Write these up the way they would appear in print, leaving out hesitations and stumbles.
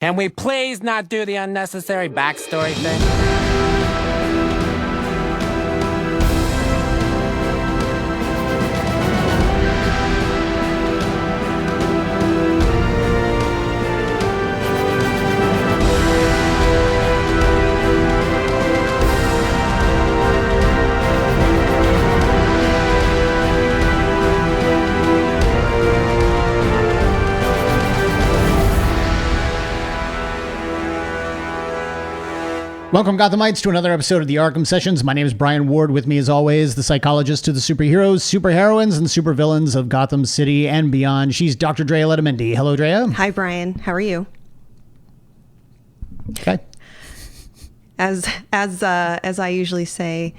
Can we please not do the unnecessary backstory thing? Welcome, Gothamites, to another episode of the Arkham Sessions. My name is Brian Ward. With me, as always, the psychologist to the superheroes, superheroines, and supervillains of Gotham City and beyond. She's Dr. Drea Letamendi. Hello, Drea. Hi, Brian. How are you? Okay. As I usually say,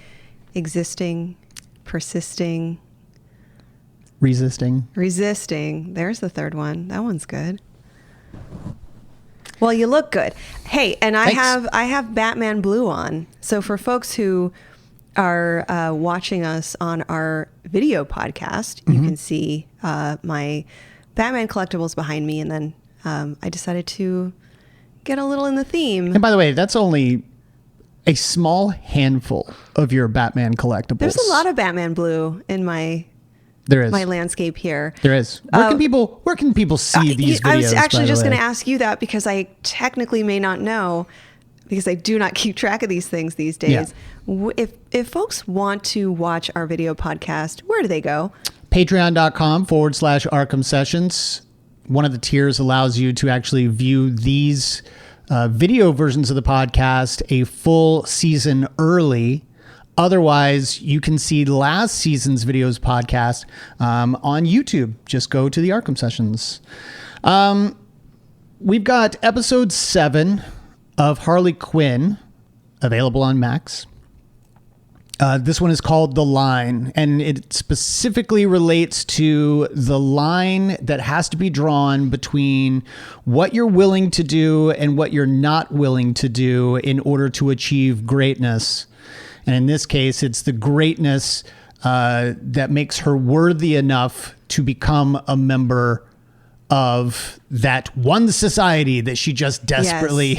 existing, persisting, resisting. There's the third one. That one's good. Well, you look good. Hey, and Thanks. I have Batman Blue on. So for folks who are watching us on our video podcast, you can see my Batman collectibles behind me. And then I decided to get a little in the theme. And by the way, that's only a small handful of your Batman collectibles. There's a lot of Batman Blue in my landscape here. There is. Where can people see these videos? I was actually just going to to ask you that because I technically may not know, because I do not keep track of these things these days. Yeah. If folks want to watch our video podcast, where do they go? Patreon.com/Arkham Sessions. One of the tiers allows you to actually view these video versions of the podcast a full season early. Otherwise, you can see last season's videos podcast on YouTube. Just go to the Arkham Sessions. We've got episode 7 of Harley Quinn available on Max. This one is called The Line, and it specifically relates to the line that has to be drawn between what you're willing to do and what you're not willing to do in order to achieve greatness. And in this case, it's the greatness that makes her worthy enough to become a member of that one society that she just desperately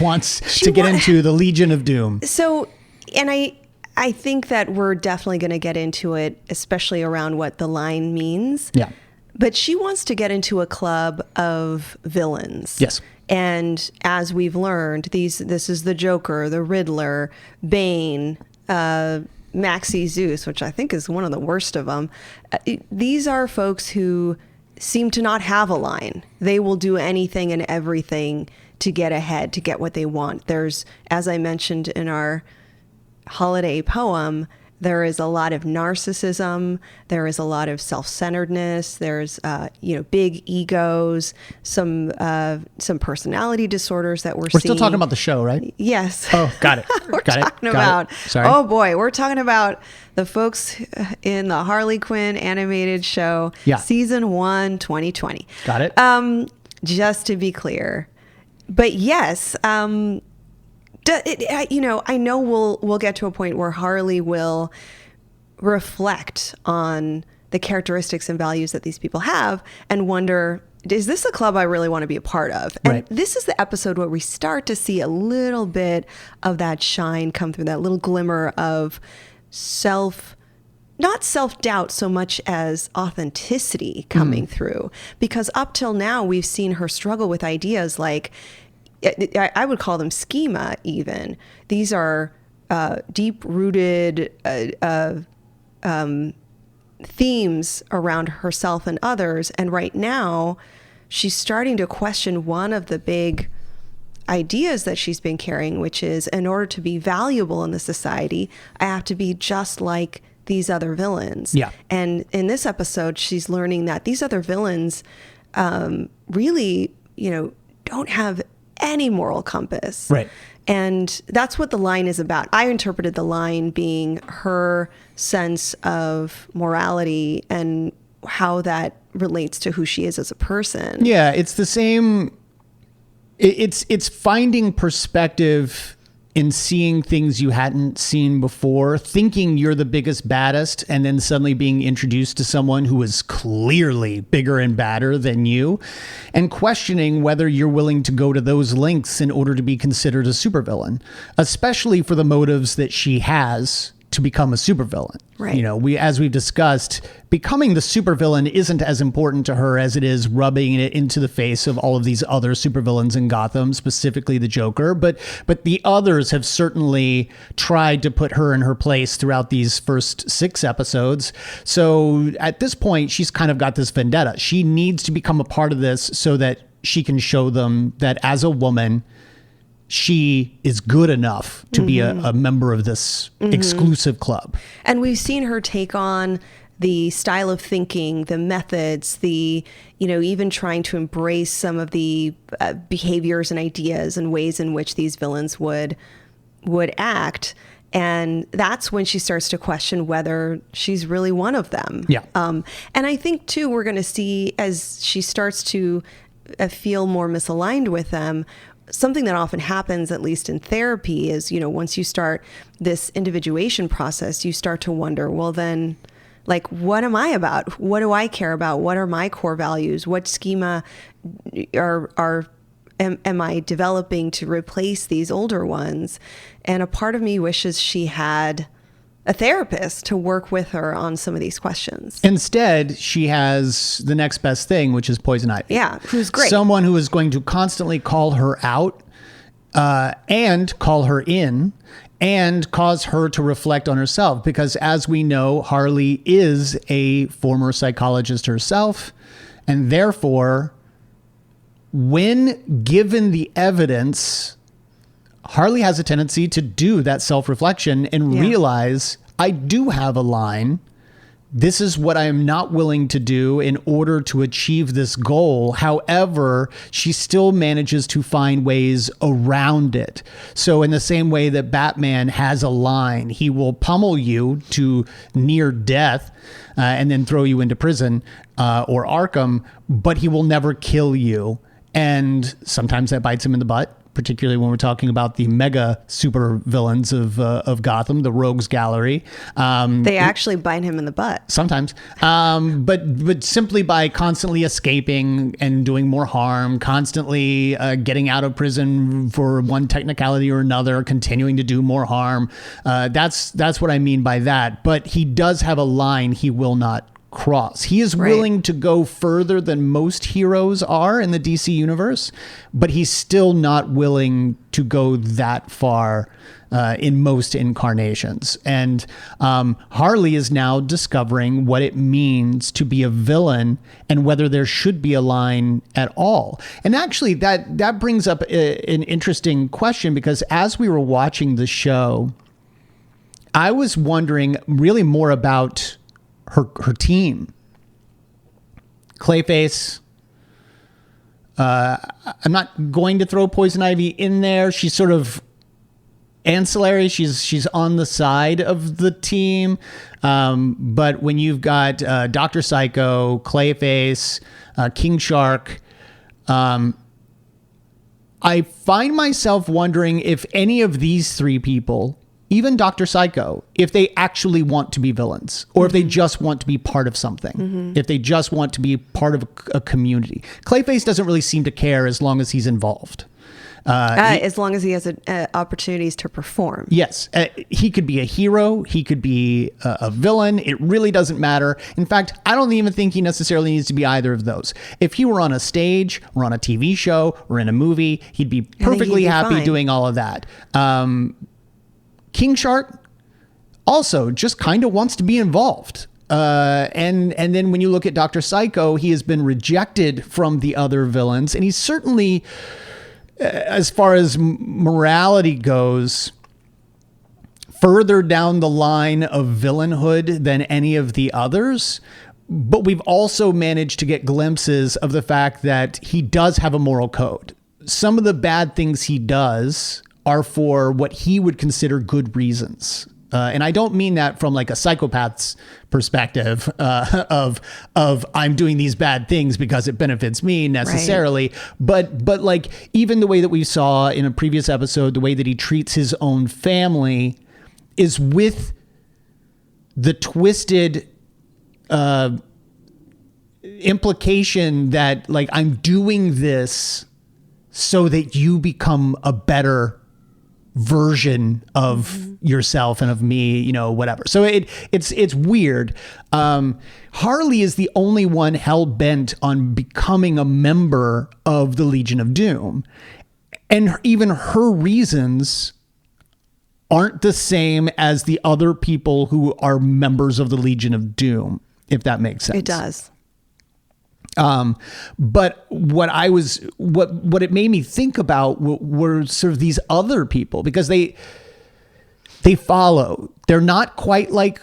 wants to get into, the Legion of Doom. So, and I think that we're definitely going to get into it, especially around what the line means. Yeah. But she wants to get into a club of villains. Yes. And as we've learned, this is the Joker, the Riddler, Bane, Maxie Zeus, which I think is one of the worst of them. These are folks who seem to not have a line. They will do anything and everything to get ahead, to get what they want. There's, as I mentioned in our holiday poem, there is a lot of narcissism. There is a lot of self-centeredness. There's, big egos, some personality disorders that we're seeing. We're still talking about the show, right? Yes. Oh, got it. We're talking about, Sorry. Oh boy, we're talking about the folks in the Harley Quinn animated show, season 1, 2020. Got it. Just to be clear. But yes, I know we'll get to a point where Harley will reflect on the characteristics and values that these people have and wonder, is this a club I really want to be a part of? And right. This is the episode where we start to see a little bit of that shine come through, that little glimmer of not self-doubt so much as authenticity coming through. Because up till now, we've seen her struggle with ideas like, I would call them schema even. These are deep-rooted themes around herself and others. And right now, she's starting to question one of the big ideas that she's been carrying, which is, in order to be valuable in the society, I have to be just like these other villains. Yeah. And in this episode, she's learning that these other villains really, don't have any moral compass. Right. And that's what the line is about. I interpreted the line being her sense of morality and how that relates to who she is as a person. Yeah, it's the same. It's finding perspective in seeing things you hadn't seen before, thinking you're the biggest, baddest, and then suddenly being introduced to someone who is clearly bigger and badder than you, and questioning whether you're willing to go to those lengths in order to be considered a supervillain, especially for the motives that she has to become a supervillain. Right. You know, as we've discussed, becoming the supervillain isn't as important to her as it is rubbing it into the face of all of these other supervillains in Gotham, specifically the Joker. But the others have certainly tried to put her in her place throughout these first 6 episodes. So at this point, she's kind of got this vendetta. She needs to become a part of this so that she can show them that as a woman, she is good enough to be a member of this exclusive club. And we've seen her take on the style of thinking, the methods, even trying to embrace some of the behaviors and ideas and ways in which these villains would act. And that's when she starts to question whether she's really one of them. Yeah. And I think, too, we're going to see as she starts to feel more misaligned with them, something that often happens, at least in therapy, is, once you start this individuation process, you start to wonder, well, then, like, what am I about? What do I care about? What are my core values? What schema am I developing to replace these older ones? And a part of me wishes she had a therapist to work with her on some of these questions. Instead, she has the next best thing, which is Poison Ivy. Yeah, who's great. Someone who is going to constantly call her out and call her in and cause her to reflect on herself. Because as we know, Harley is a former psychologist herself. And therefore, when given the evidence, Harley has a tendency to do that self-reflection and realize, I do have a line. This is what I am not willing to do in order to achieve this goal. However, she still manages to find ways around it. So in the same way that Batman has a line, he will pummel you to near death and then throw you into prison or Arkham, but he will never kill you. And sometimes that bites him in the butt, particularly when we're talking about the mega super villains of Gotham, the Rogues Gallery. They actually bite him in the butt. Sometimes. But simply by constantly escaping and doing more harm, constantly getting out of prison for one technicality or another, continuing to do more harm. That's what I mean by that. But he does have a line he will not cross. He is willing to go further than most heroes are in the DC universe, but he's still not willing to go that far in most incarnations. And Harley is now discovering what it means to be a villain and whether there should be a line at all. And actually, that brings up an interesting question, because as we were watching the show, I was wondering really more about her team. Clayface. I'm not going to throw Poison Ivy in there. She's sort of ancillary. She's on the side of the team. But when you've got Dr. Psycho, Clayface, King Shark, I find myself wondering if any of these 3 people, even Dr. Psycho, if they actually want to be villains, or if they just want to be part of something, if they just want to be part of a community. Clayface doesn't really seem to care as long as he's involved. As long as he has opportunities to perform. Yes. He could be a hero. He could be a villain. It really doesn't matter. In fact, I don't even think he necessarily needs to be either of those. If he were on a stage or on a TV show or in a movie, he'd be perfectly happy fine doing all of that. King Shark also just kind of wants to be involved. And then when you look at Dr. Psycho, he has been rejected from the other villains, and he's certainly, as far as morality goes, further down the line of villainhood than any of the others. But we've also managed to get glimpses of the fact that he does have a moral code. Some of the bad things he does are for what he would consider good reasons. And I don't mean that from like a psychopath's perspective of I'm doing these bad things because it benefits me necessarily. Right. But like even the way that we saw in a previous episode, the way that he treats his own family is with the twisted implication that like I'm doing this so that you become a better version of yourself and of me, you know, whatever. So it's weird. Harley is the only one hell bent on becoming a member of the Legion of Doom. And even her reasons aren't the same as the other people who are members of the Legion of Doom, if that makes sense. It does. But what it made me think about were sort of these other people, because they follow. They're not quite like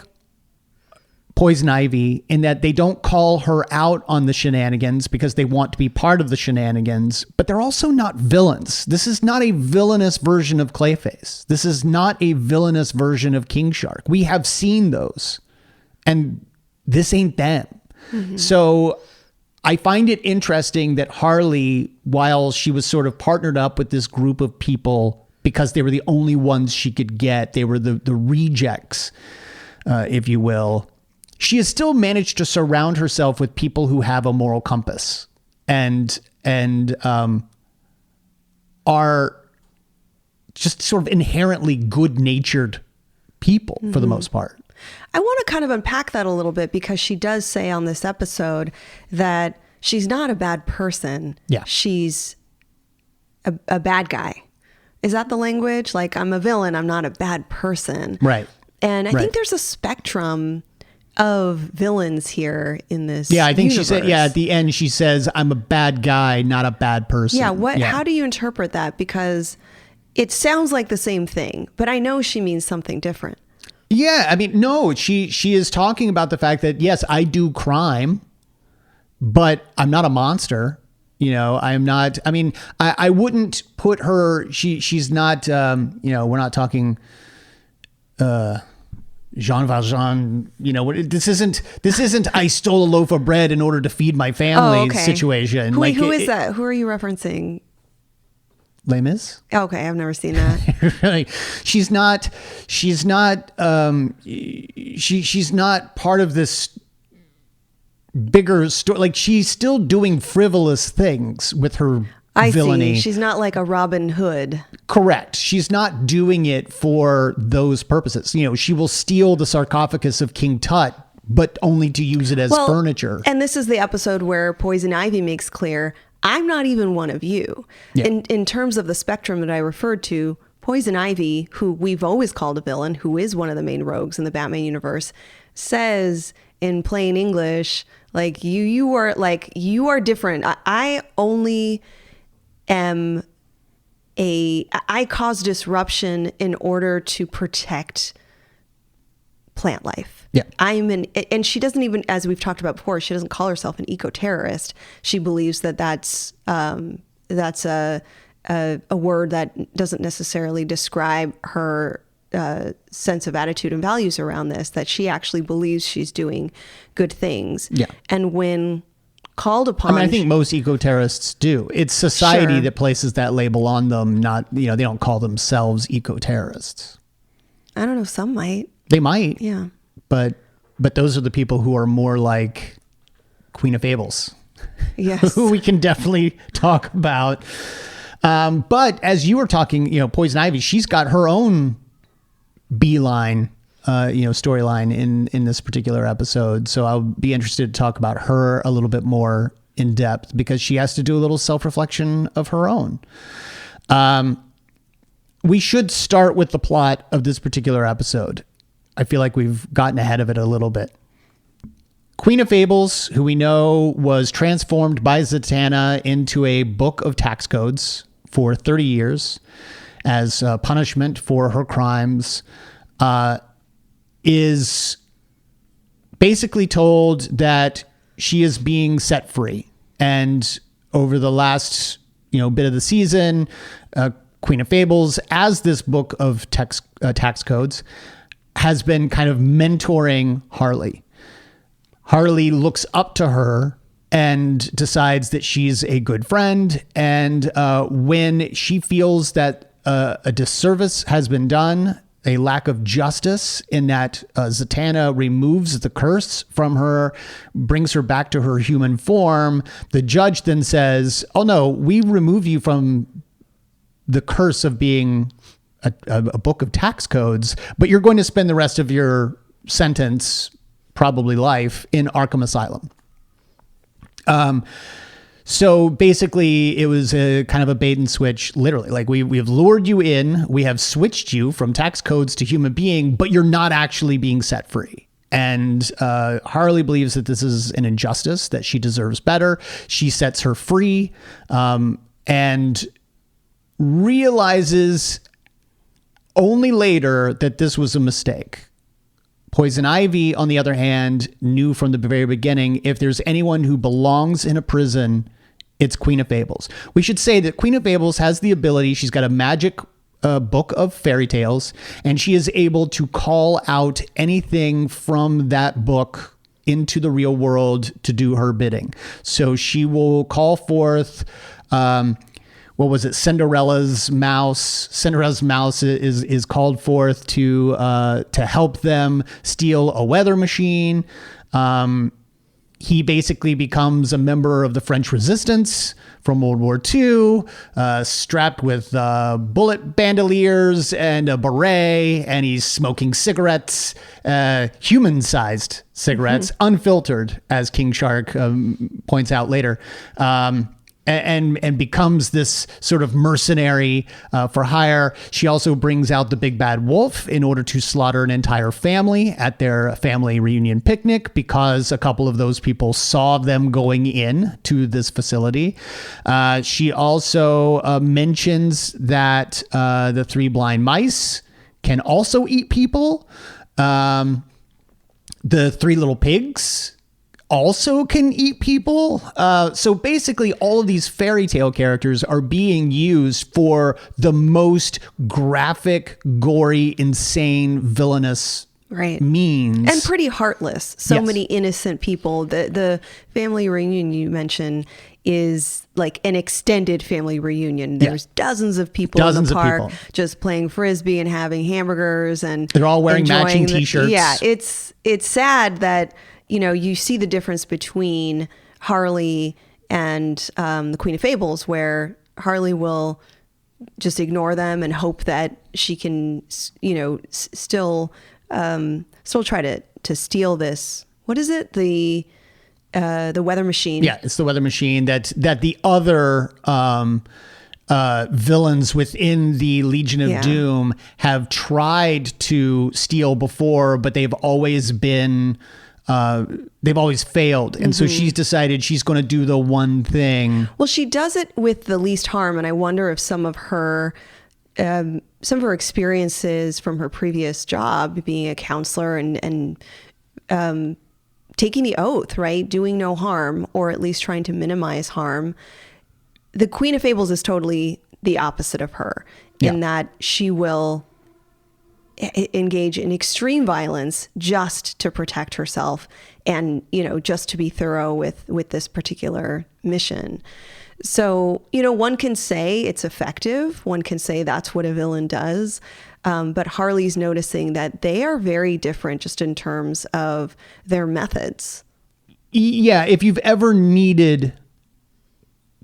Poison Ivy in that they don't call her out on the shenanigans because they want to be part of the shenanigans, but they're also not villains. This is not a villainous version of Clayface. This is not a villainous version of King Shark. We have seen those, and this ain't them. Mm-hmm. So I find it interesting that Harley, while she was sort of partnered up with this group of people because they were the only ones she could get, they were the rejects, if you will, she has still managed to surround herself with people who have a moral compass and are just sort of inherently good-natured people for the most part. I want to kind of unpack that a little bit because she does say on this episode that she's not a bad person. Yeah. She's a bad guy. Is that the language? Like, I'm a villain. I'm not a bad person. Right. And I think there's a spectrum of villains here in this I think universe. She said, at the end, she says, I'm a bad guy, not a bad person. Yeah. How do you interpret that? Because it sounds like the same thing, but I know she means something different. Yeah, I mean, no, she is talking about the fact that, yes, I do crime, but I'm not a monster. You know, I'm not, I mean, I wouldn't put her, she's not, we're not talking Jean Valjean, this isn't I stole a loaf of bread in order to feed my family situation. Who is that? Who are you referencing? Les Mis? Okay, I've never seen that. She's not part of this bigger story. Like, she's still doing frivolous things with her villainy. See. She's not like a Robin Hood. Correct. She's not doing it for those purposes. You know, she will steal the sarcophagus of King Tut, but only to use it as furniture. And this is the episode where Poison Ivy makes clear, I'm not even one of you. Yeah. In terms of the spectrum that I referred to, Poison Ivy, who we've always called a villain, who is one of the main rogues in the Batman universe, says in plain English, like, you are different. I only am I cause disruption in order to protect plant life. Yeah. And she doesn't even, as we've talked about before, she doesn't call herself an eco-terrorist. She believes that that's a word that doesn't necessarily describe her sense of attitude and values around this, that she actually believes she's doing good things. Yeah. And when called upon, I think most eco-terrorists do. It's society that places that label on them, not, they don't call themselves eco-terrorists. I don't know, some might. They might. Yeah. But those are the people who are more like Queen of Fables. Yes. Who we can definitely talk about. But as you were talking, Poison Ivy, she's got her own beeline, storyline in this particular episode. So I'll be interested to talk about her a little bit more in depth because she has to do a little self-reflection of her own. We should start with the plot of this particular episode. I feel like we've gotten ahead of it a little bit. Queen of Fables, who we know was transformed by Zatanna into a book of tax codes for 30 years as punishment for her crimes, is basically told that she is being set free. And over the last, bit of the season, Queen of Fables, as this book of tax codes, has been kind of mentoring Harley. Harley looks up to her and decides that she's a good friend. And when she feels that a disservice has been done, a lack of justice in that Zatanna removes the curse from her, brings her back to her human form, the judge then says, oh no, we remove you from the curse of being a book of tax codes, but you're going to spend the rest of your sentence, probably life, in Arkham Asylum. So basically it was a kind of a bait and switch, literally. Like we have lured you in, we have switched you from tax codes to human being, but you're not actually being set free. And Harley believes that this is an injustice, that she deserves better. She sets her free, and realizes only later that this was a mistake. Poison Ivy, on the other hand, knew from the very beginning, if there's anyone who belongs in a prison, it's Queen of Fables. We should say that Queen of Fables has the ability, she's got a magic book of fairy tales, and she is able to call out anything from that book into the real world to do her bidding. So she will call forth... what was it? Cinderella's mouse. Cinderella's mouse is called forth to help them steal a weather machine. He basically becomes a member of the French Resistance from World War II, strapped with bullet bandoliers and a beret, and he's smoking cigarettes, human-sized cigarettes, unfiltered, as King Shark points out later. And becomes this sort of mercenary for hire. She also brings out the big bad wolf in order to slaughter an entire family at their family reunion picnic, because a couple of those people saw them going in to this facility. She also mentions that the three blind mice can also eat people. The three little pigs also can eat people. So basically all of these fairy tale characters are being used for the most graphic, gory, insane, villainous means. And pretty heartless. So Yes. many innocent people. The family reunion you mentioned is like an extended family reunion. There's dozens of people in the park just playing frisbee and having hamburgers, and they're all wearing matching enjoying t-shirts. Yeah, it's sad that, you know, you see the difference between Harley and the Queen of Fables, where Harley will just ignore them and hope that she can, you know, still try to steal this. What is it? The weather machine. Yeah, it's the weather machine that the other villains within the Legion of Doom have tried to steal before, but they've always been... they've always failed. And so she's decided she's going to do the one thing. Well, she does it with the least harm. And I wonder if some of her experiences from her previous job, being a counselor and taking the oath, right? Doing no harm, or at least trying to minimize harm. The Queen of Fables is totally the opposite of her in that she will engage in extreme violence just to protect herself, and, you know, just to be thorough with this particular mission. So, you know, one can say it's effective. One can say that's what a villain does. But Harley's noticing that they are very different just in terms of their methods. Yeah. If you've ever needed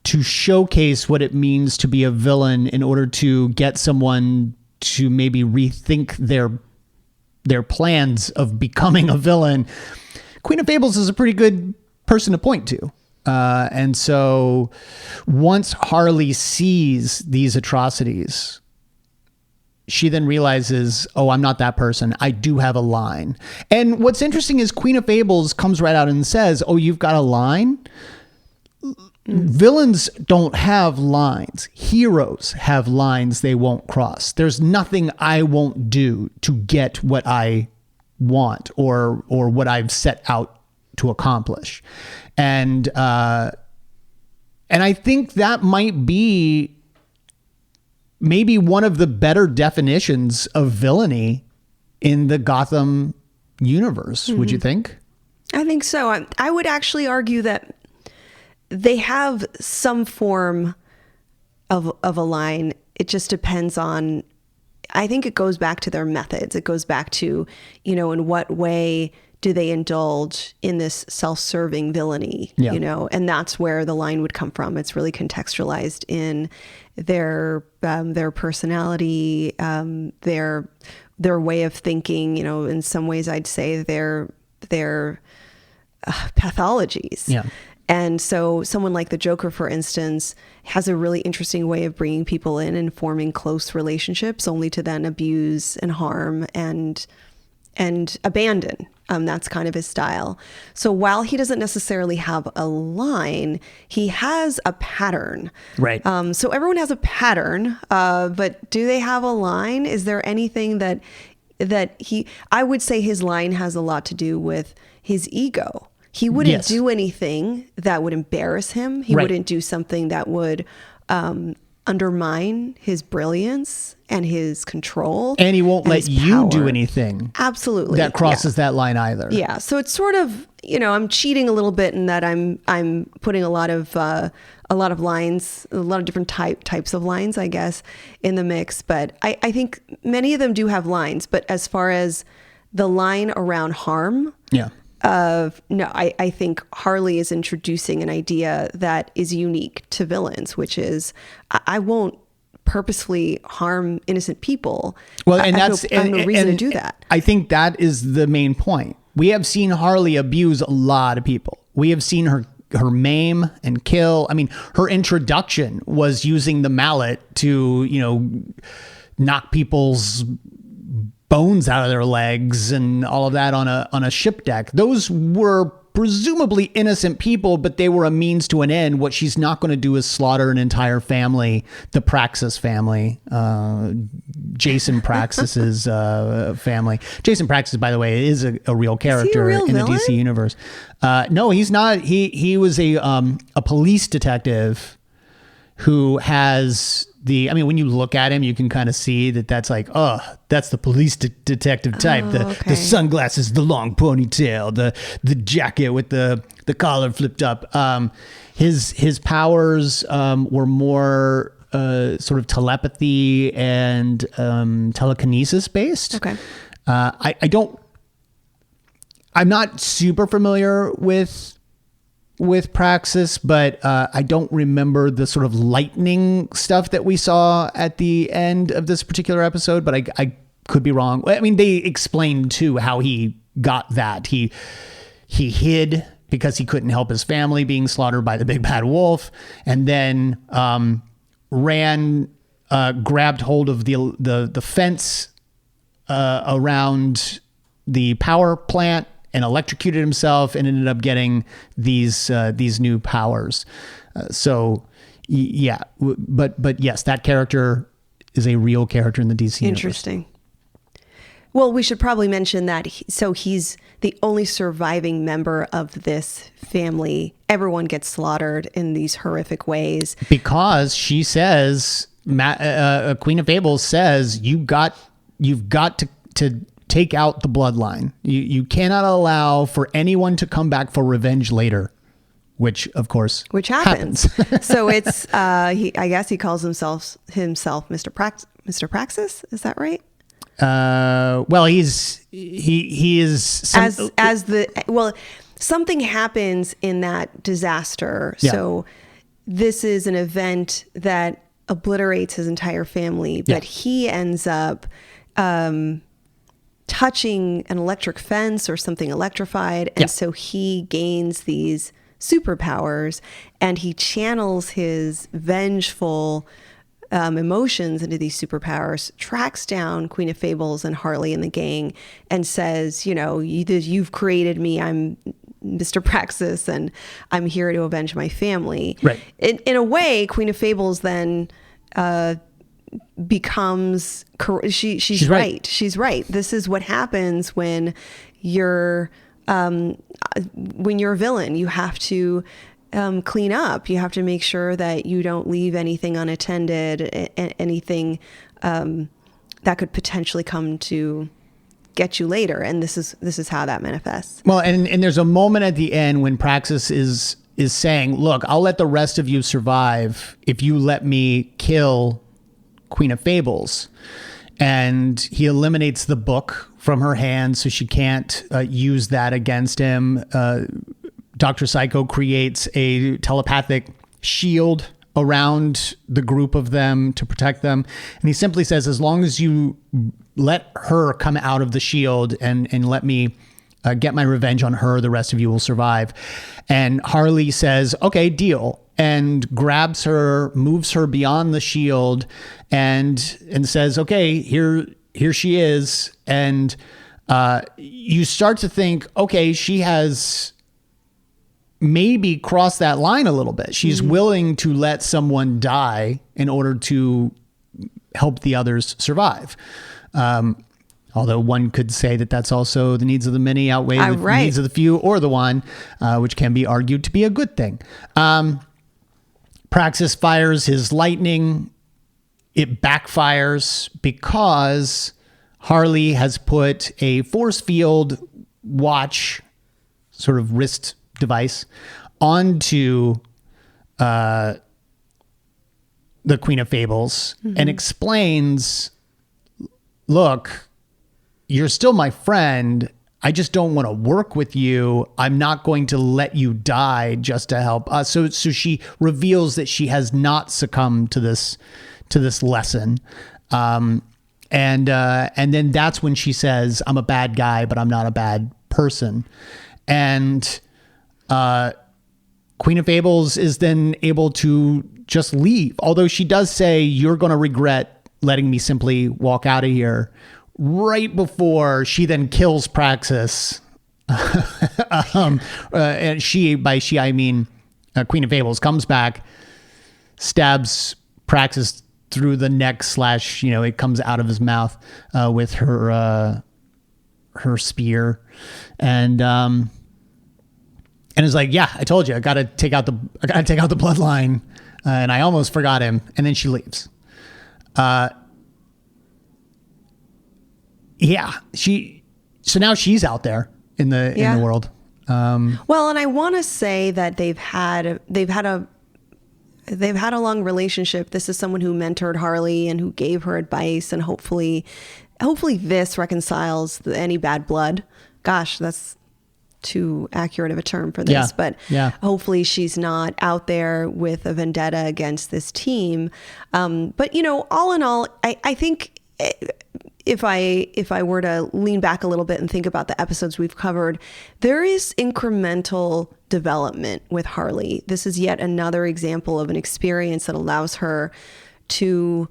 to showcase what it means to be a villain in order to get someone to maybe rethink their plans of becoming a villain, Queen of Fables is a pretty good person to point to. And so once Harley sees these atrocities, she then realizes, oh, I'm not that person. I do have a line. And what's interesting is Queen of Fables comes right out and says, oh, you've got a line? Villains don't have lines. Heroes have lines they won't cross. There's nothing I won't do to get what I want or what I've set out to accomplish. And I think that might be maybe one of the better definitions of villainy in the Gotham universe. Would you think? I think so. I would actually argue that they have some form of a line. It just depends on, I think it goes back to their methods. It goes back to, in what way do they indulge in this self-serving villainy, and that's where the line would come from. It's really contextualized in their personality, their way of thinking, in some ways I'd say their pathologies. Yeah. And so someone like the Joker, for instance, has a really interesting way of bringing people in and forming close relationships only to then abuse and harm and abandon. That's kind of his style. So while he doesn't necessarily have a line, he has a pattern. Right. So everyone has a pattern, but do they have a line? Is there anything that I would say his line has a lot to do with his ego. He wouldn't do anything that would embarrass him. He wouldn't do something that would undermine his brilliance and his control. And he won't let you do anything. Absolutely. That crosses that line either. Yeah. So it's sort of, I'm cheating a little bit in that I'm putting a lot of lines, a lot of different types of lines, I guess, in the mix. But I think many of them do have lines. But as far as the line around harm, no, I think Harley is introducing an idea that is unique to villains, which is I won't purposefully harm innocent people. Well, and I that's have no reason to do that. I think that is the main point. We have seen Harley abuse a lot of people. We have seen her maim and kill. I mean, her introduction was using the mallet to, knock people's bones out of their legs and all of that on a ship deck. Those were presumably innocent people, but they were a means to an end. What she's not going to do is slaughter an entire family, the Praxis family, Jason Praxis's family. Jason Praxis, by the way, is a real character in the DC universe. No, he's not. He was a police detective who has when you look at him, you can kind of see that's like, that's the police detective type. The sunglasses, the long ponytail, the jacket with the collar flipped up. His powers were more sort of telepathy and telekinesis based. Okay. I'm not super familiar with Praxis, but I don't remember the sort of lightning stuff that we saw at the end of this particular episode, but I could be wrong. I mean, they explained too how he got that. He hid because he couldn't help his family being slaughtered by the big bad wolf, and then grabbed hold of the fence around the power plant and electrocuted himself and ended up getting these new powers. But yes, that character is a real character in the DC universe. Interesting. Well, we should probably mention that he's the only surviving member of this family. Everyone gets slaughtered in these horrific ways. Because she says, Queen of Fables says, you've got to take out the bloodline. You cannot allow for anyone to come back for revenge later, which of course happens. So it's I guess he calls himself Mr. Praxis. Is that right? Well, he is something happens in that disaster. Yeah. So this is an event that obliterates his entire family, but he ends up touching an electric fence or something electrified. And so he gains these superpowers and he channels his vengeful emotions into these superpowers, tracks down Queen of Fables and Harley and the gang and says, you've created me. I'm Mr. Praxis and I'm here to avenge my family. Right. In a way, Queen of Fables then becomes she's right. She's right. This is what happens when you're a villain. You have to clean up. You have to make sure that you don't leave anything unattended, anything that could potentially come to get you later. And this is how that manifests. Well, and there's a moment at the end when Praxis is saying, look, I'll let the rest of you survive if you let me kill Queen of Fables. And he eliminates the book from her hand so she can't use that against him. Dr. Psycho creates a telepathic shield around the group of them to protect them. And he simply says, as long as you let her come out of the shield and let me get my revenge on her, the rest of you will survive. And Harley says, okay, deal. And grabs her, moves her beyond the shield and says, okay, here she is. And you start to think, okay, she has maybe crossed that line a little bit. She's willing to let someone die in order to help the others survive. Although one could say that that's also the needs of the many outweigh the needs of the few or the one, which can be argued to be a good thing. Praxis fires his lightning. It backfires because Harley has put a force field watch, sort of wrist device, onto the Queen of Fables and explains, look, you're still my friend. I just don't want to work with you. I'm not going to let you die just to help us. So she reveals that she has not succumbed to this lesson. And then that's when she says, I'm a bad guy, but I'm not a bad person. And Queen of Fables is then able to just leave. Although she does say, you're going to regret letting me simply walk out of here, right before she then kills Praxis. And by she, I mean Queen of Fables comes back, stabs Praxis through the neck / it comes out of his mouth with her spear. And is like, yeah, I told you, I got to take out the bloodline. And I almost forgot him. And then she leaves. So now she's out there in the world. Well, and I want to say that they've had a long relationship. This is someone who mentored Harley and who gave her advice, and hopefully this reconciles any bad blood. Gosh, that's too accurate of a term for this, but hopefully she's not out there with a vendetta against this team. But all in all, I think if I were to lean back a little bit and think about the episodes we've covered, there is incremental development with Harley. This is yet another example of an experience that allows her to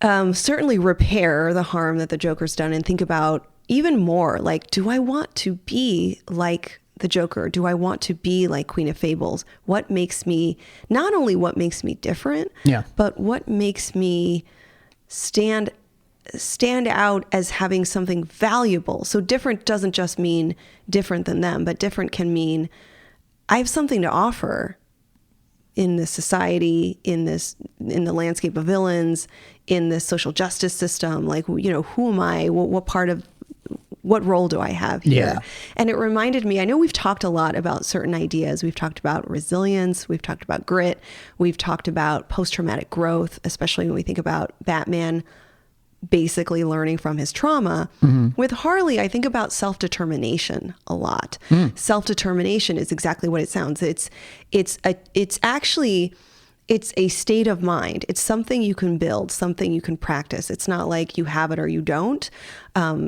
certainly repair the harm that the Joker's done and think about even more, like, do I want to be like the Joker? Do I want to be like Queen of Fables? What makes me, not only what makes me different, but what makes me stand out as having something valuable. So different doesn't just mean different than them, but different can mean I have something to offer in this society, in the landscape of villains, in this social justice system. Like, who am I? What role do I have here? Yeah. And it reminded me, I know we've talked a lot about certain ideas. We've talked about resilience. We've talked about grit. We've talked about post-traumatic growth, especially when we think about Batman basically learning from his trauma. With Harley, I think about self-determination a lot. Self-determination is exactly what it sounds. It's a state of mind. It's something you can build, something you can practice. It's not like you have it or you don't.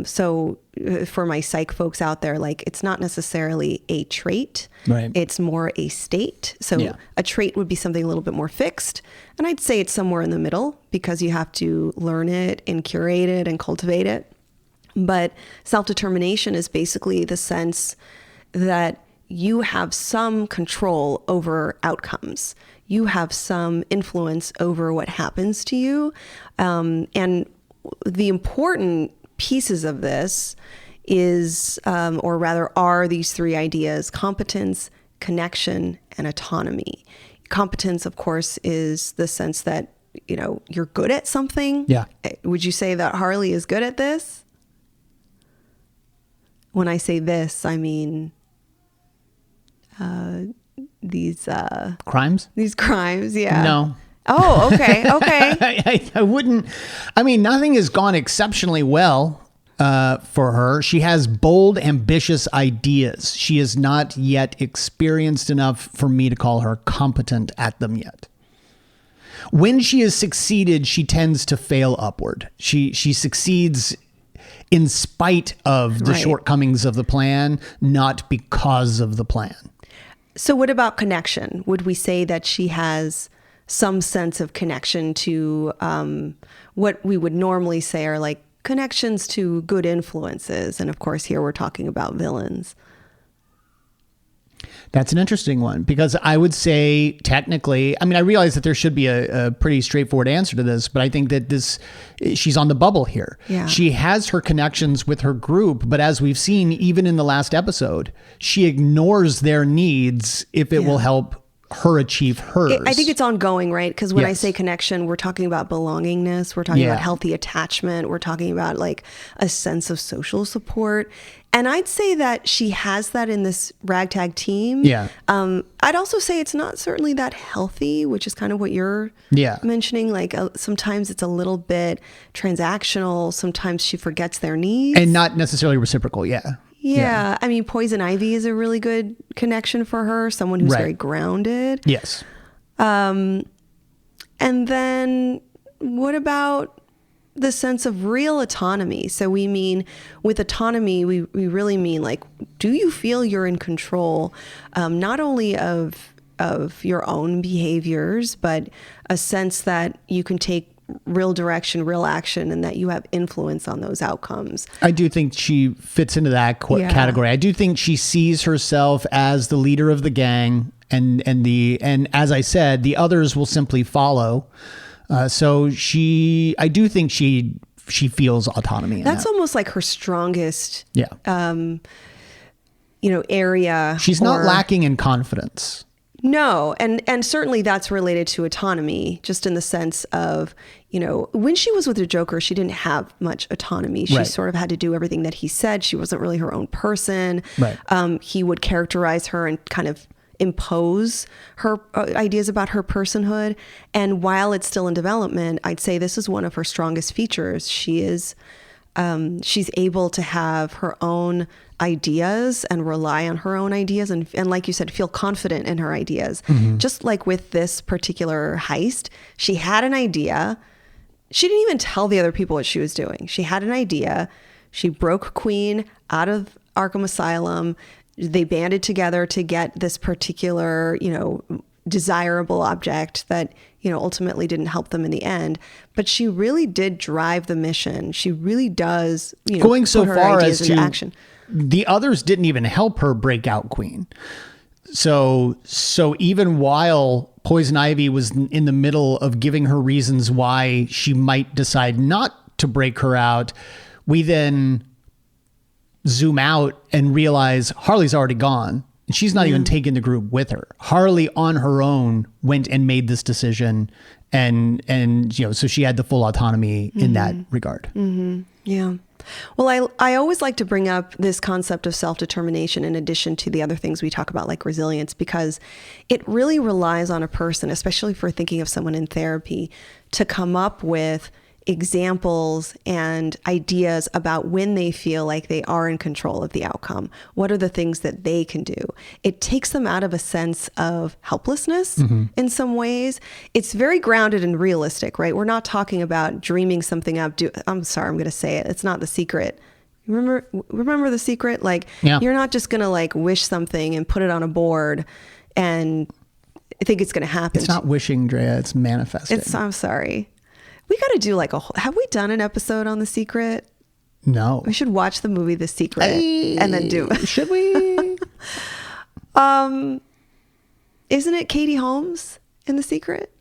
So for my psych folks out there, like, it's not necessarily a trait. Right. It's more a state. So a trait would be something a little bit more fixed. And I'd say it's somewhere in the middle because you have to learn it and curate it and cultivate it. But self-determination is basically the sense that you have some control over outcomes. You have some influence over what happens to you. And the important pieces of this are these three ideas: competence, connection, and autonomy. Competence, of course, is the sense that, you're good at something. Yeah. Would you say that Harley is good at this? when I say this, I mean these Crimes? these crimes. Yeah. No. Oh, okay. Okay. I wouldn't. I mean, nothing has gone exceptionally well for her. She has bold, ambitious ideas. She is not yet experienced enough for me to call her competent at them yet. When she has succeeded, she tends to fail upward. She succeeds in spite of the Right. shortcomings of the plan, not because of the plan. So what about connection? Would we say that she has some sense of connection to what we would normally say are like connections to good influences? And of course, here we're talking about villains. That's an interesting one, because I would say technically, I mean, I realize that there should be a pretty straightforward answer to this, but I think that she's on the bubble here. Yeah. She has her connections with her group, but as we've seen, even in the last episode, she ignores their needs if it will help her achieve hers. I think it's ongoing, right? Because when I Yes. say connection, we're talking about belongingness. We're talking Yeah. about healthy attachment. We're talking about like a sense of social support. And I'd say that she has that in this ragtag team. Yeah. I'd also say it's not certainly that healthy, which is kind of what you're mentioning. Like sometimes it's a little bit transactional. Sometimes she forgets their needs. And not necessarily reciprocal. Yeah. Yeah. I mean, Poison Ivy is a really good connection for her. Someone who's Right. very grounded. Yes. And then what about the sense of real autonomy? So we mean with autonomy, we really mean like, do you feel you're in control, not only of your own behaviors, but a sense that you can take real direction, real action, and that you have influence on those outcomes. I do think she fits into that category. I do think she sees herself as the leader of the gang, and as I said, the others will simply follow. So I do think she feels autonomy. In That's that. almost like her strongest, Yeah. area. She's not lacking in confidence. No, and certainly that's related to autonomy, just in the sense of, when she was with the Joker, she didn't have much autonomy. She Right. sort of had to do everything that he said. She wasn't really her own person. Right. He would characterize her and kind of impose her ideas about her personhood. And while it's still in development, I'd say this is one of her strongest features. She's able to have her own ideas and rely on her own ideas. And like you said, feel confident in her ideas. Mm-hmm. Just like with this particular heist, she had an idea. She didn't even tell the other people what she was doing. She had an idea. She broke Queen out of Arkham Asylum. They banded together to get this particular, desirable object that, ultimately didn't help them in the end. But she really did drive the mission. She really does, going so put her far ideas as into to action. The others didn't even help her break out Queen. So even while Poison Ivy was in the middle of giving her reasons why she might decide not to break her out, we then zoom out and realize Harley's already gone. And she's not even taking the group with her. Harley on her own went and made this decision. And so she had the full autonomy in that regard. Yeah. Well, I always like to bring up this concept of self-determination in addition to the other things we talk about, like resilience, because it really relies on a person, especially if we're thinking of someone in therapy, to come up with examples and ideas about when they feel like they are in control of the outcome. What are the things that they can do? It takes them out of a sense of helplessness in some ways. It's very grounded and realistic, right? We're not talking about dreaming something up. I'm sorry, I'm going to say it. It's not The Secret. Remember The Secret? Like, you're not just going to like wish something and put it on a board and think it's going to happen. It's not wishing, Drea. It's manifesting. I'm sorry. We got to do like have we done an episode on The Secret? No. We should watch the movie The Secret and then do it. Should we? Isn't it Katie Holmes in The Secret?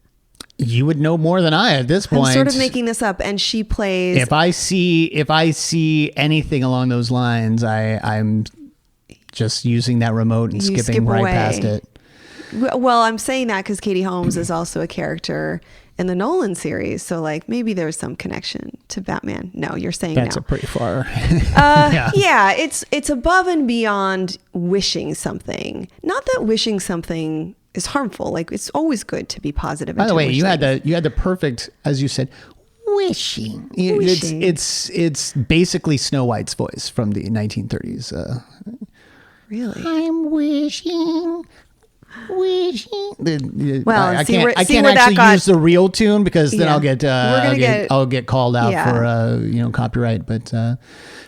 You would know more than I at this point. I'm sort of making this up, and she plays. If I see anything along those lines, I'm just using that remote and skipping right past it. Well, I'm saying that because Katie Holmes is also a character in the Nolan series. So like maybe there's some connection to Batman. No, you're saying That's no. a pretty far. Yeah, it's above and beyond wishing something. Not that wishing something is harmful. Like it's always good to be positive. By the way, you had the perfect, as you said, wishing. Wishing. It's basically Snow White's voice from the 1930s. Really? I'm wishing. Well, I see can't. where- I see can't where that actually got- use the real tune because then Yeah. I'll get called out Yeah. for copyright. But it could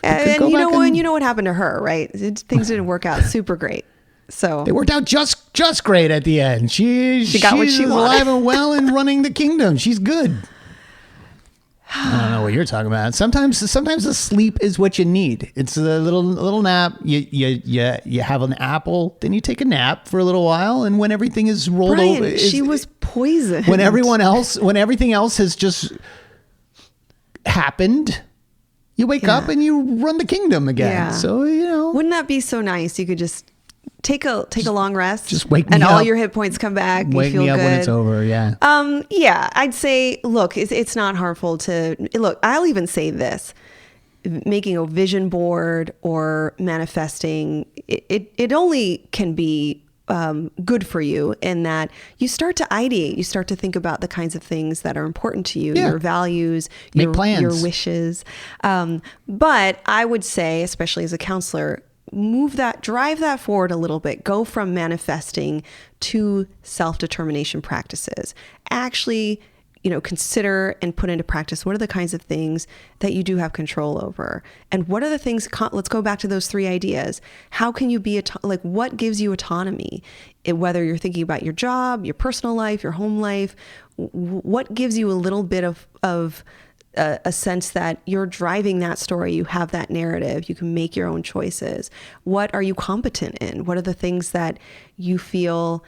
And go you back know, and- and you know what happened to her, right? Things didn't work out super great. So They worked out just great at the end. She got what she she's wanted. alive and well and running the kingdom. She's good. I don't know what you're talking about. Sometimes the sleep is what you need. It's a little nap. You have an apple, then you take a nap for a little while, and when everything is rolled Brian, over, she was poisoned. when everything else has just happened, you wake up and you run the kingdom again. Yeah. So Wouldn't that be so nice? You could just take a long rest. just wake me and all up. your hit points come back. wake you feel me up good. when it's over. Yeah. Yeah, I'd say, look, it's not harmful to look. I'll even say this: making a vision board or manifesting, it only can be good for you in that you start to ideate, you start to think about the kinds of things that are important to you, Yeah. your values, Make plans. your wishes. But I would say, especially as a counselor, drive that forward a little bit. Go from manifesting to self-determination practices. Actually, consider and put into practice what are the kinds of things that you do have control over, and what are the things. Let's go back to those 3 ideas. How can you be what gives you autonomy? Whether you're thinking about your job, your personal life, your home life, what gives you a little bit of a sense that you're driving that story, you have that narrative, you can make your own choices. What are you competent in? What are the things that you feel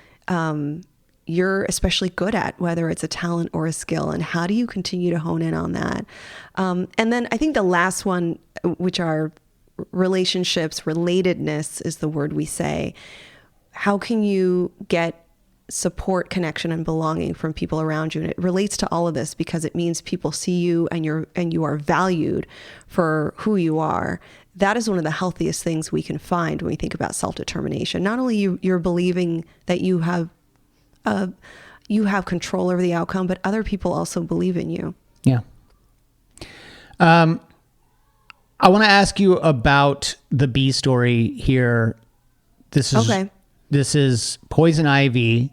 you're especially good at, whether it's a talent or a skill, and how do you continue to hone in on that? And then I think the last one, which are relationships, relatedness is the word we say. How can you get support, connection, and belonging from people around you? And it relates to all of this because it means people see you and you are valued for who you are. That is one of the healthiest things we can find when we think about self-determination. Not only you're believing that you have control over the outcome, but other people also believe in you. Yeah. I want to ask you about the B story here. This is Poison Ivy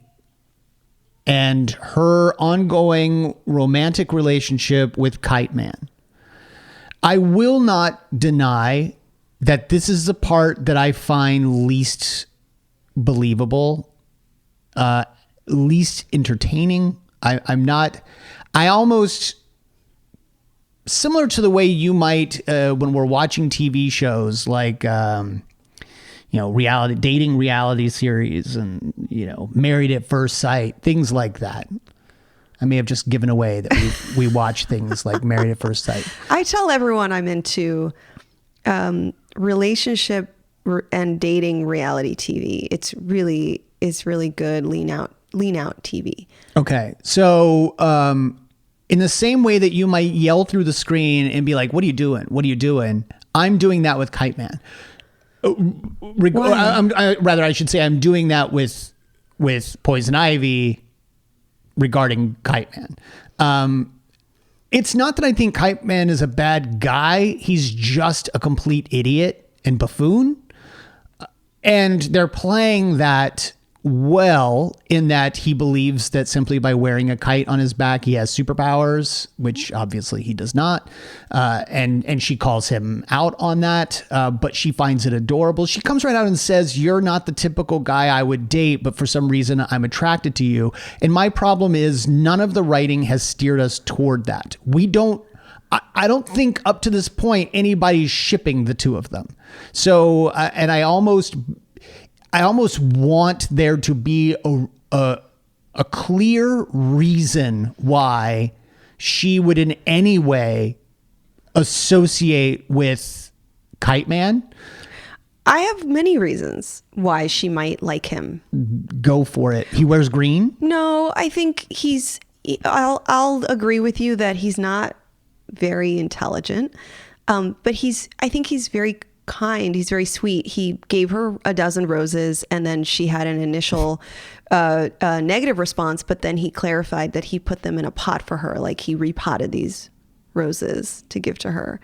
and her ongoing romantic relationship with Kite Man. I will not deny that this is the part that I find least believable, least entertaining. I almost, similar to the way you might, when we're watching TV shows like, dating reality series and, Married at First Sight, things like that. I may have just given away that we watch things like Married at First Sight. I tell everyone I'm into relationship and dating reality TV. It's really good. Lean out TV. Okay. So, in the same way that you might yell through the screen and be like, "What are you doing? What are you doing?" I'm doing that with Kite Man. I should say I'm doing that with Poison Ivy regarding Kite Man. It's not that I think Kite Man is a bad guy. He's just a complete idiot and buffoon. And they're playing that well in that he believes that simply by wearing a kite on his back, he has superpowers, which obviously he does not. And she calls him out on that, but she finds it adorable. She comes right out and says, "You're not the typical guy I would date, but for some reason I'm attracted to you." And my problem is none of the writing has steered us toward that. I don't think up to this point anybody's shipping the two of them. So, and I almost want there to be a clear reason why she would in any way associate with Kite Man. I have many reasons why she might like him. Go for it. He wears green. No, I think he's I'll agree with you that he's not very intelligent, but I think he's very kind. He's very sweet. He gave her a dozen roses, and then she had an initial negative response, but then he clarified that he put them in a pot for her, like he repotted these roses to give to her.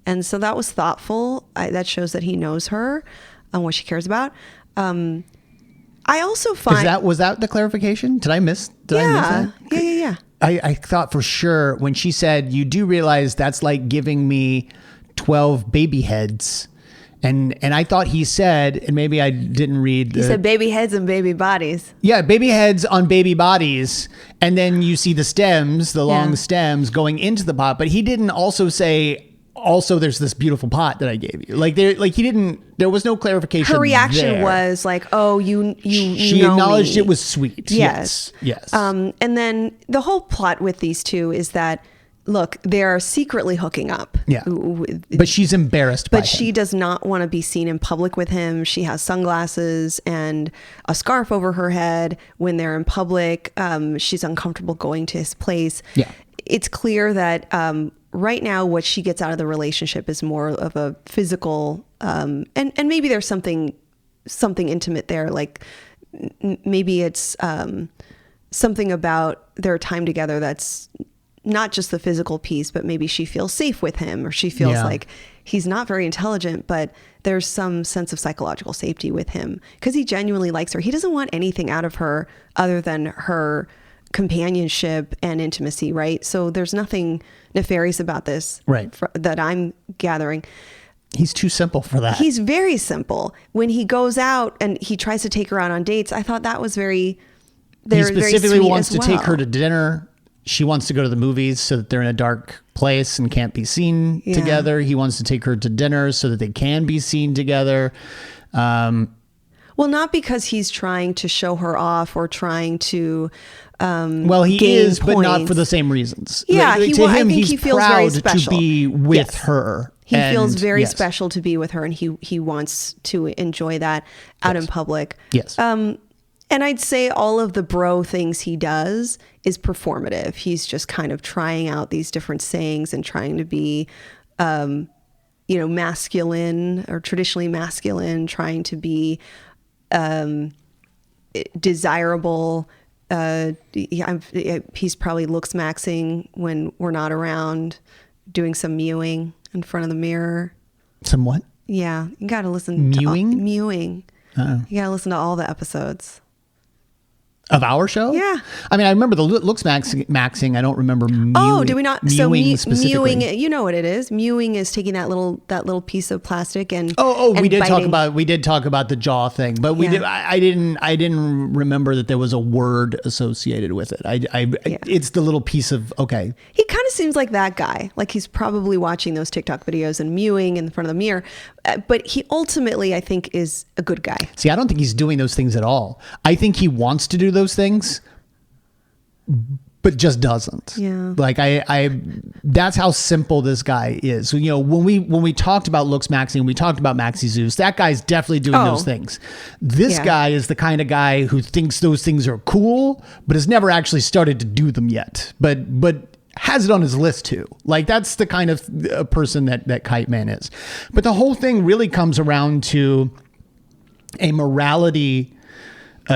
And so that was thoughtful. That shows that he knows her and what she cares about. I also find... Was that the clarification? Did I miss that? Yeah. I thought for sure when she said, you do realize that's like giving me 12 baby heads. And I thought he said, and maybe I didn't read. He said baby heads and baby bodies. Yeah, baby heads on baby bodies. And then you see the stems, the long stems going into the pot. But he didn't also say, also there's this beautiful pot that I gave you. There was no clarification. Her reaction there. was like, oh, she know acknowledged me. it was sweet. Yes. And then the whole plot with these two is that, look, they're secretly hooking up. Yeah. But she's embarrassed by him. But she does not want to be seen in public with him. She has sunglasses and a scarf over her head when they're in public. She's uncomfortable going to his place. Yeah. It's clear that right now what she gets out of the relationship is more of a physical, and maybe there's something intimate there. Like maybe it's something about their time together that's not just the physical piece, but maybe she feels safe with him, or she feels like he's not very intelligent, but there's some sense of psychological safety with him because he genuinely likes her. He doesn't want anything out of her other than her companionship and intimacy, right? So there's nothing nefarious about this, right? That I'm gathering. He's too simple for that. He's very simple. When he goes out and he tries to take her out on dates, I thought that was very... He specifically wants to take her to dinner. She wants to go to the movies so that they're in a dark place and can't be seen together. He wants to take her to dinner so that they can be seen together. Well, not because he's trying to show her off or trying to he is, points. but not for the same reasons. Yeah, I think he feels very proud special to be with her. He feels very special to be with her, and he wants to enjoy that out in public. Yes. And I'd say all of the bro things he does is performative. He's just kind of trying out these different sayings and trying to be, masculine or traditionally masculine, trying to be desirable. He's probably looks maxing when we're not around, doing some mewing in front of the mirror. Some what? Yeah, you got to listen. Mewing? Mewing. Uh-oh. You got to listen to all the episodes. Of our show? Yeah. I mean, I remember the looks maxing. I don't remember mewing. Oh, did we not? Mewing specifically. Mewing, you know what it is. Mewing is taking that little piece of plastic and we did biting. talk about the jaw thing, but we did. I didn't remember that there was a word associated with it. It's the little piece of okay. He kind of seems like that guy. Like he's probably watching those TikTok videos and mewing in front of the mirror, but he ultimately, I think, is a good guy. See, I don't think he's doing those things at all. I think he wants to do those things, but just doesn't. Yeah. Like I that's how simple this guy is. So, when we talked about looks maxing, we talked about Maxi Zeus, that guy's definitely doing those things. This guy is the kind of guy who thinks those things are cool, but has never actually started to do them yet. But has it on his list too. Like that's the kind of person that Kite Man is. But the whole thing really comes around to a morality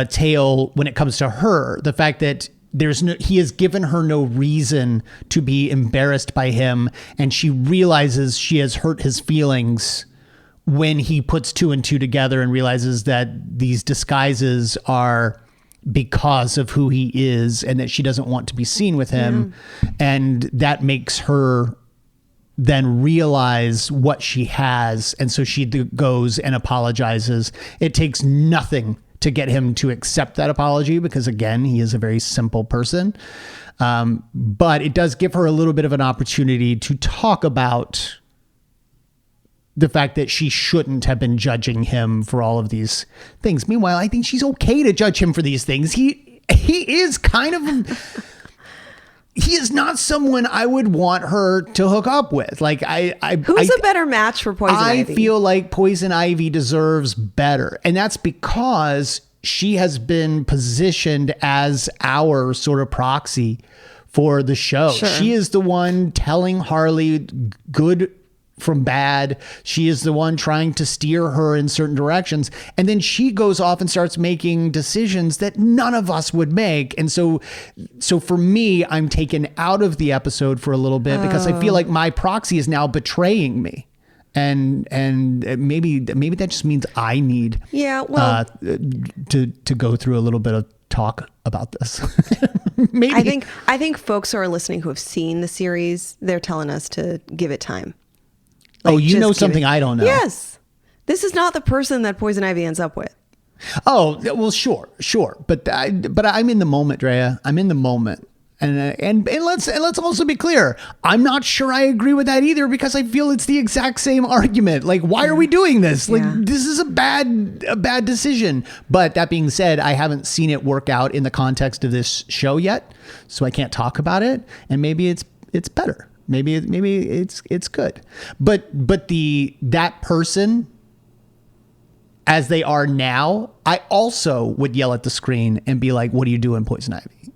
tale when it comes to her. The fact that he has given her no reason to be embarrassed by him, and she realizes she has hurt his feelings when he puts two and two together and realizes that these disguises are because of who he is and that she doesn't want to be seen with him. And that makes her then realize what she has. And so she goes and apologizes. It takes nothing to get him to accept that apology because, again, he is a very simple person. But it does give her a little bit of an opportunity to talk about the fact that she shouldn't have been judging him for all of these things. Meanwhile, I think she's okay to judge him for these things. He is kind of... He is not someone I would want her to hook up with. Like who's a better match for Poison Ivy? I feel like Poison Ivy deserves better. And that's because she has been positioned as our sort of proxy for the show. Sure. She is the one telling Harley good from bad. She is the one trying to steer her in certain directions. And then she goes off and starts making decisions that none of us would make. And so for me, I'm taken out of the episode for a little bit because I feel like my proxy is now betraying me. And maybe that just means I need to go through a little bit of talk about this. Maybe. I think folks who are listening who have seen the series, they're telling us to give it time. You know something I don't know. Yes. This is not the person that Poison Ivy ends up with. Oh, well, sure. But I'm in the moment, Drea. I'm in the moment. And let's also be clear. I'm not sure I agree with that either because I feel it's the exact same argument. Like, why are we doing this? Like, this is a bad decision. But that being said, I haven't seen it work out in the context of this show yet, so I can't talk about it. And maybe it's better. Maybe it's good. But that person as they are now, I also would yell at the screen and be like, "What are you doing, Poison Ivy?"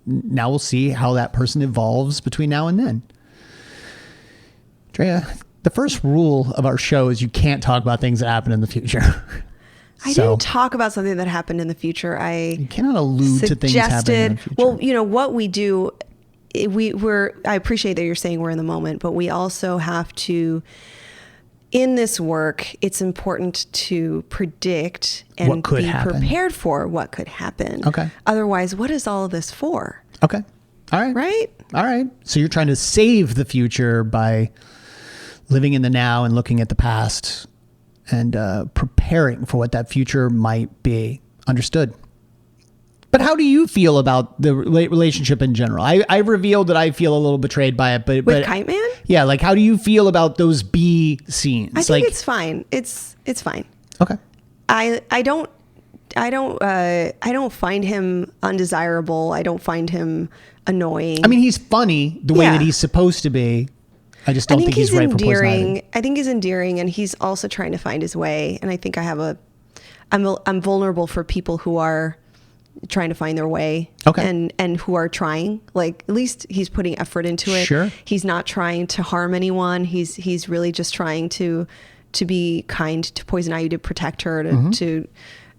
Now we'll see how that person evolves between now and then. Drea, the first rule of our show is you can't talk about things that happen in the future. I didn't talk about something that happened in the future. You cannot allude to things happening in the future. Well, what we do, I appreciate that you're saying we're in the moment, but we also have to, in this work, it's important to predict and be prepared for what could happen. Okay. Otherwise, what is all of this for? Okay. All right. Right? All right. So you're trying to save the future by living in the now and looking at the past and preparing for what that future might be. Understood. But how do you feel about the relationship in general? I revealed that I feel a little betrayed by it, but With Kite Man? Yeah, like how do you feel about those B scenes? I think it's fine. It's fine. Okay. I don't find him undesirable. I don't find him annoying. I mean, he's funny the way that he's supposed to be. I just don't think he's right for Poison Ivy. I think he's endearing, and he's also trying to find his way. And I think I'm vulnerable for people who are trying to find their way. Okay. And who are trying. Like, at least he's putting effort into it. Sure. He's not trying to harm anyone. He's really just trying to be kind to Poison Ivy, to protect her, to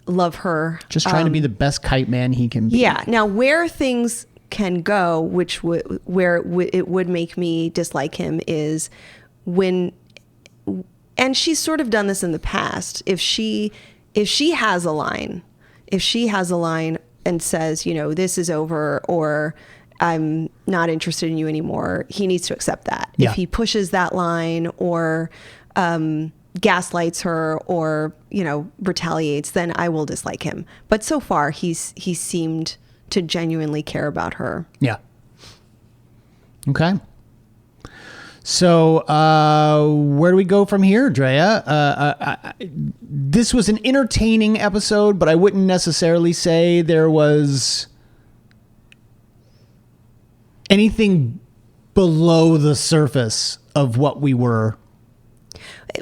love her. Just trying to be the best Kite Man he can be. Yeah. Now, where things can go, where it would make me dislike him, is when, and she's sort of done this in the past. If she has a line and says, this is over, or I'm not interested in you anymore, he needs to accept that. Yeah. If he pushes that line or gaslights her or retaliates, then I will dislike him. But so far he seemed to genuinely care about her. Yeah. Okay. So where do we go from here, Drea? This was an entertaining episode, but I wouldn't necessarily say there was anything below the surface of what we were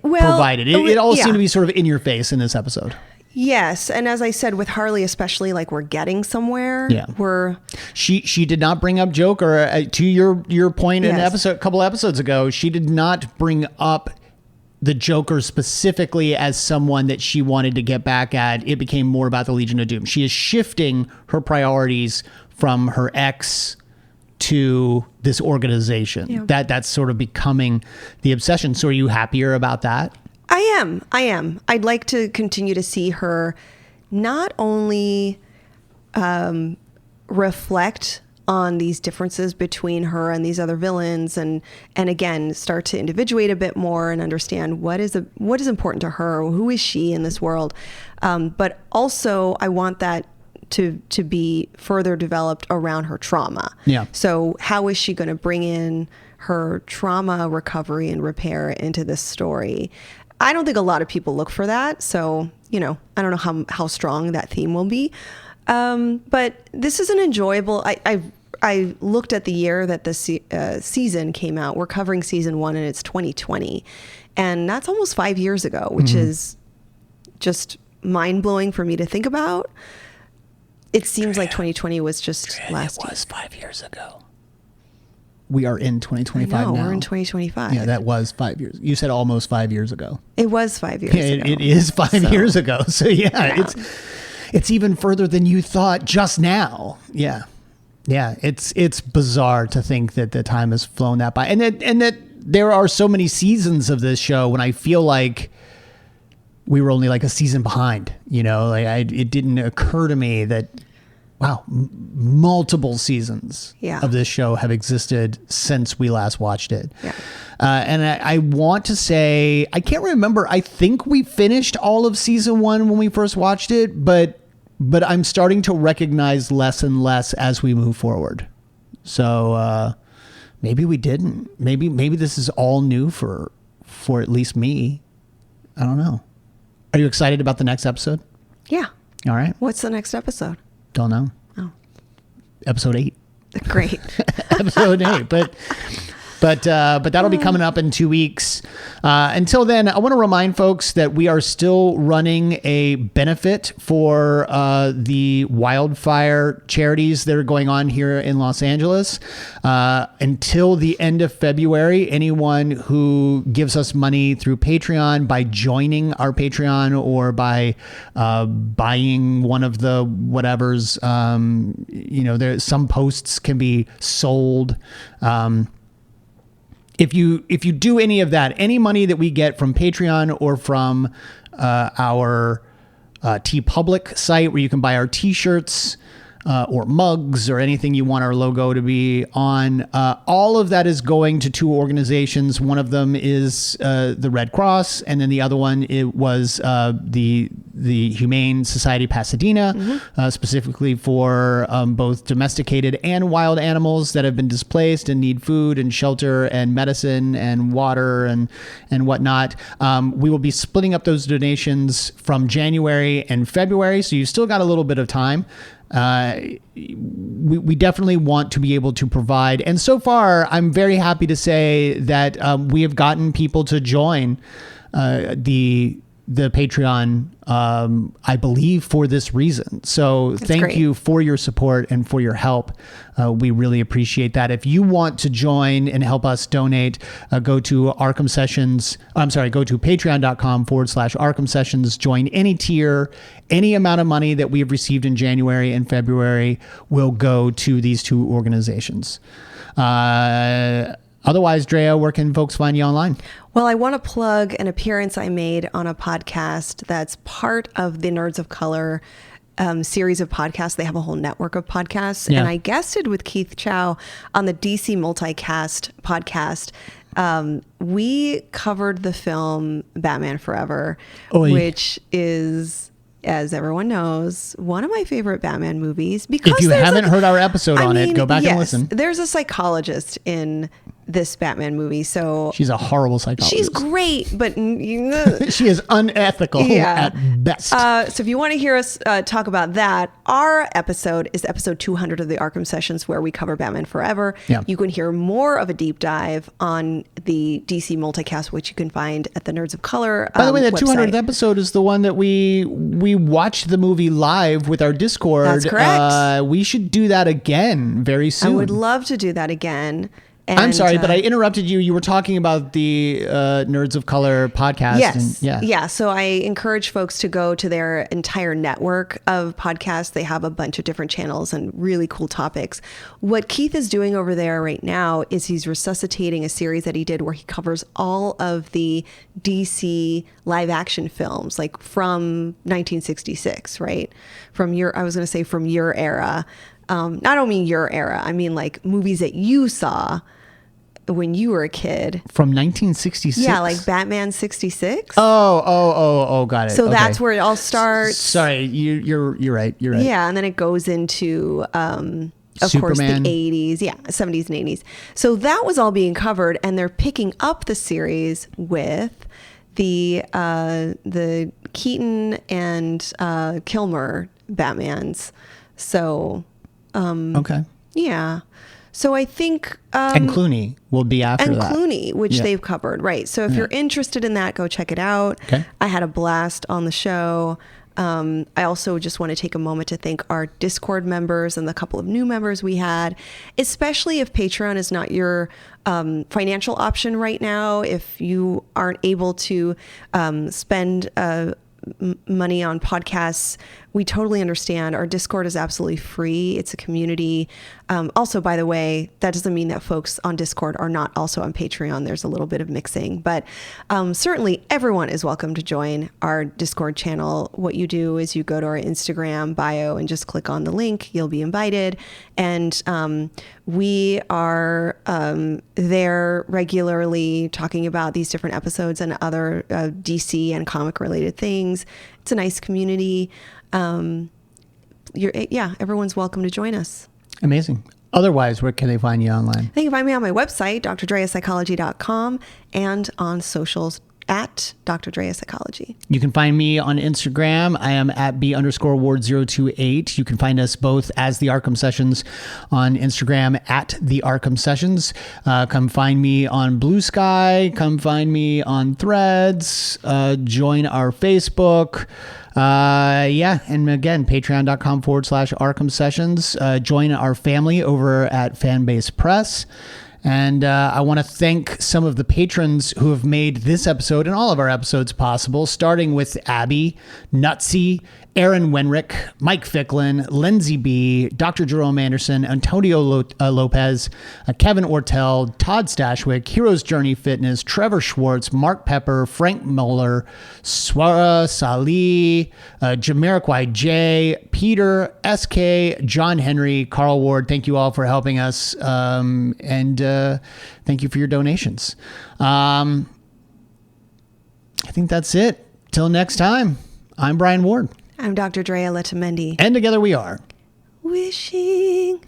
provided. It all seemed to be sort of in your face in this episode. Yes, and as I said, with Harley especially, like, we're getting somewhere. Yeah, she did not bring up Joker. To your point in a couple episodes ago, she did not bring up the Joker specifically as someone that she wanted to get back at. It became more about the Legion of Doom. She is shifting her priorities from her ex to this organization. Yeah. That's sort of becoming the obsession. So are you happier about that? I am. I'd like to continue to see her not only reflect on these differences between her and these other villains, and again start to individuate a bit more and understand what is important to her, who is she in this world, but also I want that to be further developed around her trauma. Yeah. So how is she going to bring in her trauma recovery and repair into this story? I don't think a lot of people look for that. So, I don't know how strong that theme will be. But this is an enjoyable, I looked at the year that the season came out. We're covering season 1 and it's 2020. And that's almost 5 years ago, which is just mind blowing for me to think about. it seems like 2020 was just last It was 5 years ago. We are in 2025 No, now. we're in 2025. Yeah, that was 5 years. You said almost 5 years ago. It was 5 years ago. It is 5 years ago. So yeah, Yeah. it's even further than you thought just now. Yeah. Yeah, it's bizarre to think that the time has flown that by. And that there are so many seasons of this show when I feel like we were only like a season behind, you know, like it didn't occur to me that, wow, multiple seasons Yeah. of this show have existed since we last watched it. Yeah. And I want to say, I can't remember. I think we finished all of season 1 when we first watched it, but I'm starting to recognize less and less as we move forward. So maybe we didn't. Maybe this is all new for at least me. I don't know. Are you excited about the next episode? Yeah. All right. What's the next episode? Don't know. Oh, Episode 8. great. Episode 8. But that'll be coming up in 2 weeks. Until then, I want to remind folks that we are still running a benefit for the wildfire charities that are going on here in Los Angeles. Until the end of February, anyone who gives us money through Patreon by joining our Patreon or by buying one of the whatevers, there some posts can be sold. If you do any of that, any money that we get from Patreon or from our TeePublic site where you can buy our T-shirts or mugs or anything you want our logo to be on, all of that is going to 2 organizations. One of them is the Red Cross, and then the other one was the Humane Society Pasadena, specifically for both domesticated and wild animals that have been displaced and need food and shelter and medicine and water and whatnot. We will be splitting up those donations from January and February, so you still got a little bit of time. We definitely want to be able to provide. And so far, I'm very happy to say that we have gotten people to join the Patreon, I believe, for this reason. So thank great. you for your support and for your help. We really appreciate that. If you want to join and help us donate, go to Arkham Sessions. Go to patreon.com/Arkham Sessions. Join any tier. Any amount of money that we have received in January and February will go to these 2 organizations. Otherwise, Drea, where can folks find you online? Well, I want to plug an appearance I made on a podcast that's part of the Nerds of Color series of podcasts. They have a whole network of podcasts. Yeah. And I guested with Keith Chow on the DC Multicast podcast. We covered the film Batman Forever, Oy. which is, as everyone knows, one of my favorite Batman movies. Because If you there's haven't heard our episode on it, go back and yes, listen. There's a psychologist in this Batman movie, so She's a horrible psychologist. she's great, but She is unethical Yeah. at best. so if you want to hear us talk about that, our episode is episode 200 of the Arkham Sessions, where we cover Batman Forever. Yeah. You can hear more of a deep dive on the DC Multicast, which you can find at the Nerds of Color By the way, that website. 200th episode is the one that we watched the movie live with our Discord. That's correct. We should do that again very soon. I would love to do that again. And, I'm sorry, but I interrupted you. You were talking about the Nerds of Color podcast. Yes. And, Yeah. So I encourage folks to go to their entire network of podcasts. They have a bunch of different channels and really cool topics. What Keith is doing over there right now is he's resuscitating a series that he did where he covers all of the DC live action films, like from 1966, right? From your era. I don't mean your era. I mean like movies that you saw when you were a kid. From 1966? Yeah, like Batman 66. Oh, got it. So Okay. that's where it all starts. Sorry, you're right. You're right. Yeah, and then it goes into, of course, Superman. the 80s. Yeah, 70s and 80s. So that was all being covered, and they're picking up the series with the Keaton and Kilmer Batmans. So, Okay. yeah. So I think... And Clooney will be after and that. Clooney, which Yeah. they've covered, right? So if you're interested in that, go check it out. Okay. I had a blast on the show. I also just want to take a moment to thank our Discord members and the couple of new members we had, especially if Patreon is not your financial option right now. If you aren't able to spend money on podcasts, we totally understand. Our Discord is absolutely free. It's a community. Also, by the way, that doesn't mean that folks on Discord are not also on Patreon. There's a little bit of mixing, but certainly everyone is welcome to join our Discord channel. What you do is you go to our Instagram bio and just click on the link. You'll be invited. And we are there regularly talking about these different episodes and other DC and comic related things. It's a nice community. Everyone's welcome to join us. Amazing. Otherwise, where can they find you online? They can find me on my website, drdreapsychology.com, and on socials at Dr. Drea Psychology. You can find me on Instagram. I am at B_Ward028. You can find us both as The Arkham Sessions on Instagram at The Arkham Sessions. Come find me on Blue Sky. Come find me on Threads. Join our Facebook. And again, patreon.com/Arkham Sessions. Join our family over at Fanbase Press. And I want to thank some of the patrons who have made this episode and all of our episodes possible, starting with Abby, Nutsy, Aaron Wenrick, Mike Ficklin, Lindsay B., Dr. Jerome Anderson, Antonio Lopez, Kevin Ortel, Todd Stashwick, Heroes Journey Fitness, Trevor Schwartz, Mark Pepper, Frank Muller, Swara Salih, Jamiroquai J., Peter, SK, John Henry, Carl Ward. Thank you all for helping us, and thank you for your donations. I think that's it. Till next time, I'm Brian Ward. I'm Dr. Drea Letamendi. And together we are Wishing.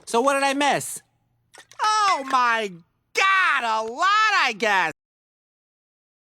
So what did I miss? Oh my God, a lot, I guess.